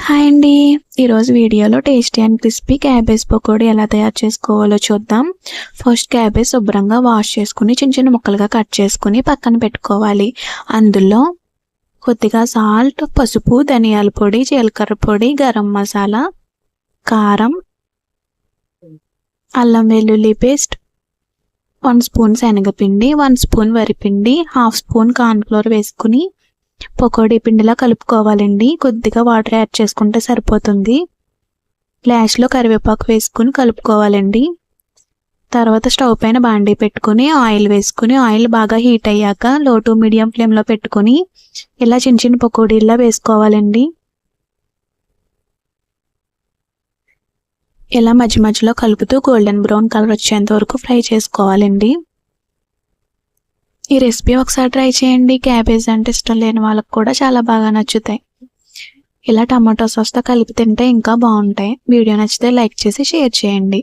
Hi అండి. ఈరోజు వీడియోలో tasty and crispy cabbage pakoda ఎలా తయారు చేసుకోవాలో చూద్దాం. ఫస్ట్ క్యాబేజ్ శుభ్రంగా వాష్ చేసుకుని చిన్న చిన్న ముక్కలుగా కట్ చేసుకుని పక్కన పెట్టుకోవాలి. అందులో కొద్దిగా సాల్ట్, పసుపు, ధనియాల పొడి, జీలకర్ర పొడి, గరం మసాలా, కారం, అల్లం వెల్లుల్లి పేస్ట్, 1 స్పూన్ శనగపిండి, 1 స్పూన్ వరిపిండి, 1/2 స్పూన్ కార్న్‌ఫ్లోర్ వేసుకుని పకోడీ పిండిలా కలుపుకోవాలండి. కొద్దిగా వాటర్ యాడ్ చేసుకుంటే సరిపోతుంది. లాస్ట్లో కరివేపాకు వేసుకుని కలుపుకోవాలండి. తర్వాత స్టవ్ పైన బాండీ పెట్టుకుని ఆయిల్ వేసుకుని ఆయిల్ బాగా హీట్ అయ్యాక లో టు మీడియం ఫ్లేమ్లో పెట్టుకుని ఇలా చిన్న చిన్న పకోడీలా వేసుకోవాలండి. ఇలా మధ్య మధ్యలో కలుపుతూ గోల్డెన్ బ్రౌన్ కలర్ వచ్చేంత వరకు ఫ్రై చేసుకోవాలండి. ఈ రెసిపీ ఒకసారి ట్రై చేయండి. క్యాబేజ్ అంటే ఇష్టం లేని వాళ్ళకి కూడా చాలా బాగా నచ్చుతాయి. ఇలా టమాటో సాస్తో కలిపి తింటే ఇంకా బాగుంటాయి. వీడియో నచ్చితే లైక్ చేసి షేర్ చేయండి.